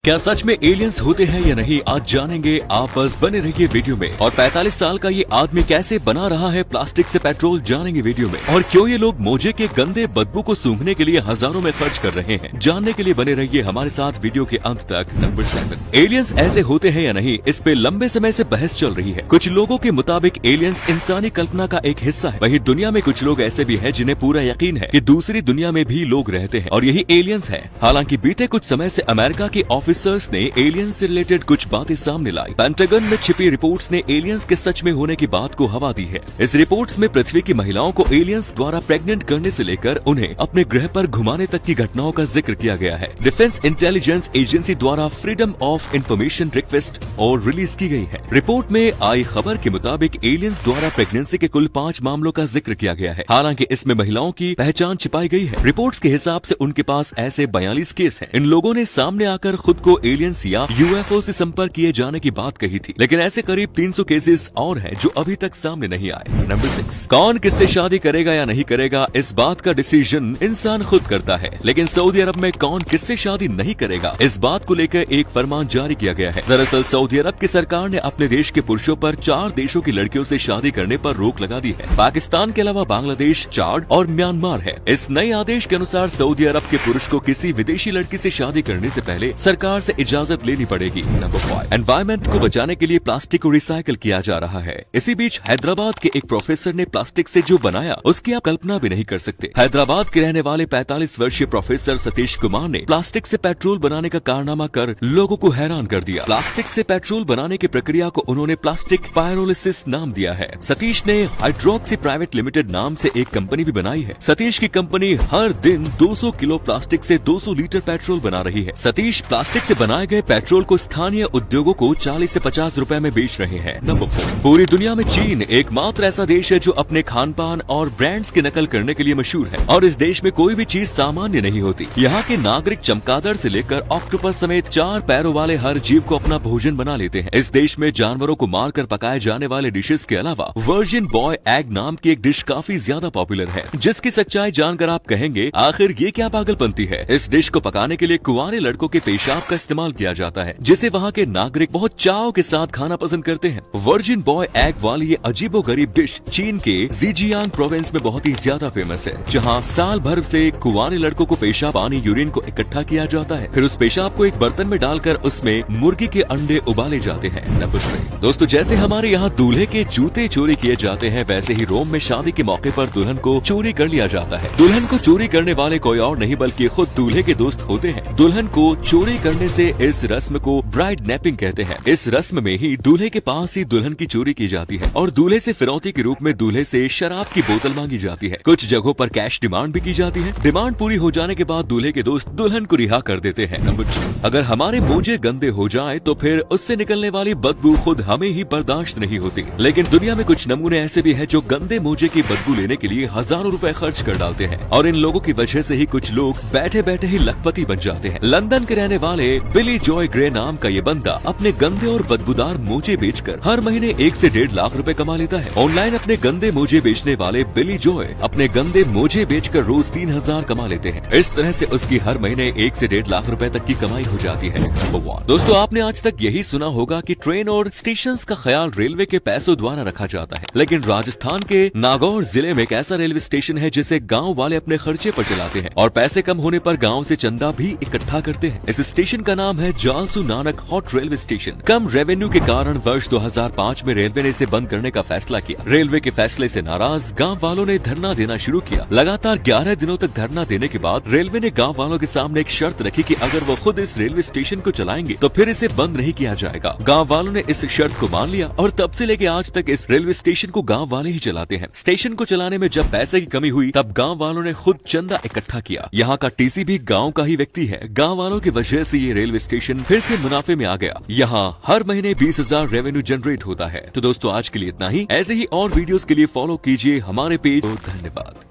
क्या सच में एलियंस होते हैं या नहीं, आज जानेंगे। आप बस बने रहिए वीडियो में। और 45 साल का ये आदमी कैसे बना रहा है प्लास्टिक से पेट्रोल, जानेंगे वीडियो में। और क्यों ये लोग मोजे के गंदे बदबू को सूंघने के लिए हजारों में खर्च कर रहे हैं, जानने के लिए बने रहिए हमारे साथ वीडियो के अंत तक। नंबर 7, एलियंस ऐसे होते हैं या नहीं, इस पे लंबे समय से बहस चल रही है। कुछ लोगों के मुताबिक एलियंस इंसानी कल्पना का एक हिस्सा है। वहीं दुनिया में कुछ लोग ऐसे भी हैं जिन्हें पूरा यकीन है कि दूसरी दुनिया में भी लोग रहते हैं और यही एलियंस है। हालांकि बीते कुछ समय से अमेरिका के ऑफिसर्स ने एलियंस से रिलेटेड कुछ बातें सामने लाई। पेंटागन में छिपी रिपोर्ट्स ने एलियंस के सच में होने की बात को हवा दी है। इस रिपोर्ट्स में पृथ्वी की महिलाओं को एलियंस द्वारा प्रेग्नेंट करने से लेकर उन्हें अपने ग्रह पर घुमाने तक की घटनाओं का जिक्र किया गया है। डिफेंस इंटेलिजेंस एजेंसी द्वारा फ्रीडम ऑफ इंफॉर्मेशन रिक्वेस्ट और रिलीज की गई है। रिपोर्ट में आई खबर के मुताबिक एलियंस द्वारा प्रेगनेंसी के कुल 5 मामलों का जिक्र किया गया है। हालांकि इसमें महिलाओं की पहचान छिपाई गई है। रिपोर्ट्स के हिसाब से उनके पास ऐसे 42 केस हैं। इन लोगों ने सामने आकर खुद को एलियंस या यूएफओ से संपर्क किए जाने की बात कही थी, लेकिन ऐसे करीब 300 केसेस और हैं जो अभी तक सामने नहीं आए। नंबर 6, कौन किससे शादी करेगा या नहीं करेगा, इस बात का डिसीजन इंसान खुद करता है। लेकिन सऊदी अरब में कौन किससे शादी नहीं करेगा, इस बात को लेकर एक फरमान जारी किया गया है। दरअसल सऊदी अरब की सरकार ने अपने देश के पुरुषों पर 4 देशों की लड़कियों से शादी करने पर रोक लगा दी है। पाकिस्तान के अलावा बांग्लादेश, चाड और म्यांमार है। इस नए आदेश के अनुसार सऊदी अरब के पुरुष को किसी विदेशी लड़की से शादी करने से पहले सरकार से इजाजत लेनी पड़ेगी। नंबर 5, एनवायरमेंट को बचाने के लिए प्लास्टिक को रिसाइकिल किया जा रहा है। इसी बीच हैदराबाद के एक प्रोफेसर ने प्लास्टिक से जो बनाया उसकी आप कल्पना भी नहीं कर सकते। हैदराबाद के रहने वाले 45 वर्षीय प्रोफेसर सतीश कुमार ने प्लास्टिक से पेट्रोल बनाने का कारनामा कर लोगों को हैरान कर दिया। प्लास्टिक से पेट्रोल बनाने की प्रक्रिया को उन्होंने प्लास्टिक पायरोलिसिस नाम दिया है। सतीश ने हाइड्रोक्सी प्राइवेट लिमिटेड नाम से एक कंपनी भी बनाई है। सतीश की कंपनी हर दिन 200 किलो प्लास्टिक से 200 लीटर पेट्रोल बना रही है। सतीश प्लास्टिक से बनाए गए पेट्रोल को स्थानीय उद्योगों को 40 से 50 रुपए में बेच रहे हैं। नंबर 4, पूरी दुनिया में चीन एकमात्र ऐसा देश है जो अपने खान पान और ब्रांड्स की नकल करने के लिए मशहूर है। और इस देश में कोई भी चीज सामान्य नहीं होती। यहाँ के नागरिक चमगादड़ से लेकर ऑक्टोपस समेत 4 पैरों वाले हर जीव को अपना भोजन बना लेते हैं। इस देश में जानवरों को मारकर पकाए जाने वाले डिशेस के अलावा वर्जिन बॉय एग नाम की एक डिश काफी ज्यादा पॉपुलर है, जिसकी सच्चाई जानकर आप कहेंगे आखिर ये क्या पागलपंती है। इस डिश को पकाने के लिए कुंवारे लड़कों के पेशाब का इस्तेमाल किया जाता है, जिसे वहाँ के नागरिक बहुत चाव के साथ खाना पसंद करते हैं। वर्जिन बॉय एग वाली ये अजीबोगरीब डिश चीन के जीजियांग प्रोविंस में बहुत ही ज्यादा फेमस है, जहाँ साल भर से कुंवारे लड़कों को पेशाब पानी यूरिन को इकट्ठा किया जाता है। फिर उस पेशाब को एक बर्तन में डालकर उसमें मुर्गी के अंडे उबाले जाते हैं। नंबर 3, दोस्तों जैसे हमारे यहाँ दूल्हे के जूते चोरी किए जाते हैं, वैसे ही रोम में शादी के मौके पर दुल्हन को चोरी कर लिया जाता है। दुल्हन को चोरी करने वाले कोई और नहीं बल्कि खुद दूल्हे के दोस्त होते हैं। दुल्हन को चोरी करने से इस रस्म को ब्राइड नैपिंग कहते हैं। इस रस्म में ही दूल्हे के पास ही दुल्हन की चोरी की जाती है और दूल्हे से फिरौती के रूप में दूल्हे से शराब की बोतल मांगी जाती है। कुछ जगहों पर कैश डिमांड भी की जाती है। डिमांड पूरी हो जाने के बाद दूल्हे के दोस्त दुल्हन को रिहा कर देते हैं। नंबर 2, अगर हमारे मोजे गंदे हो जाए तो फिर उससे निकलने वाली बदबू खुद हमें ही बर्दाश्त नहीं होती। लेकिन दुनिया में कुछ नमूने ऐसे भी हैं जो गंदे मोजे की बदबू लेने के लिए हजारों रुपए खर्च कर डालते हैं और इन लोगों की वजह से ही कुछ लोग बैठे बैठे ही लखपति बन जाते हैं। लंदन के रहने वाले बिली जॉय ग्रे नाम का ये बंदा अपने गंदे और बदबूदार मोजे बेचकर हर महीने 1 से 1.5 लाख रुपए कमा लेता है। ऑनलाइन अपने गंदे मोजे बेचने वाले बिली जॉय अपने गंदे मोजे बेचकर रोज 3000 कमा लेते हैं। इस तरह से उसकी हर महीने 1 से 1.5 लाख रुपए तक की कमाई हो जाती है। दोस्तों आपने आज तक यही सुना होगा कि ट्रेन और स्टेशन का ख्याल रेलवे के पैसों द्वारा रखा जाता है, लेकिन राजस्थान के नागौर जिले में एक ऐसा रेलवे स्टेशन है जिसे गाँव वाले अपने खर्चे पर चलाते हैं और पैसे कम होने पर गाँव से चंदा भी इकट्ठा करते हैं। इस स्टेशन का नाम है Jalsu Nanak halt railway station. कम रेवेन्यू के कारण वर्ष 2005 में रेलवे ने इसे बंद करने का फैसला किया। रेलवे के फैसले से नाराज गांव वालों ने धरना देना शुरू किया। लगातार 11 दिनों तक धरना देने के बाद रेलवे ने गांव वालों के सामने एक शर्त रखी कि अगर वो खुद इस रेलवे स्टेशन को चलाएंगे तो फिर इसे बंद नहीं किया जाएगा। गाँव वालों ने इस शर्त को मान लिया और तब से लेके आज तक इस रेलवे स्टेशन को गाँव वाले ही चलाते हैं। स्टेशन को चलाने में जब पैसे की कमी हुई तब गाँव वालों ने खुद चंदा इकट्ठा किया। यहाँ का टीसी भी गाँव का ही व्यक्ति है। गाँव वालों की वजह से ये रेलवे स्टेशन फिर से मुनाफे में आ गया। यहाँ हर महीने 20,000 रेवेन्यू जनरेट होता है। तो दोस्तों आज के लिए इतना ही। ऐसे ही और वीडियोस के लिए फॉलो कीजिए हमारे पेज। धन्यवाद।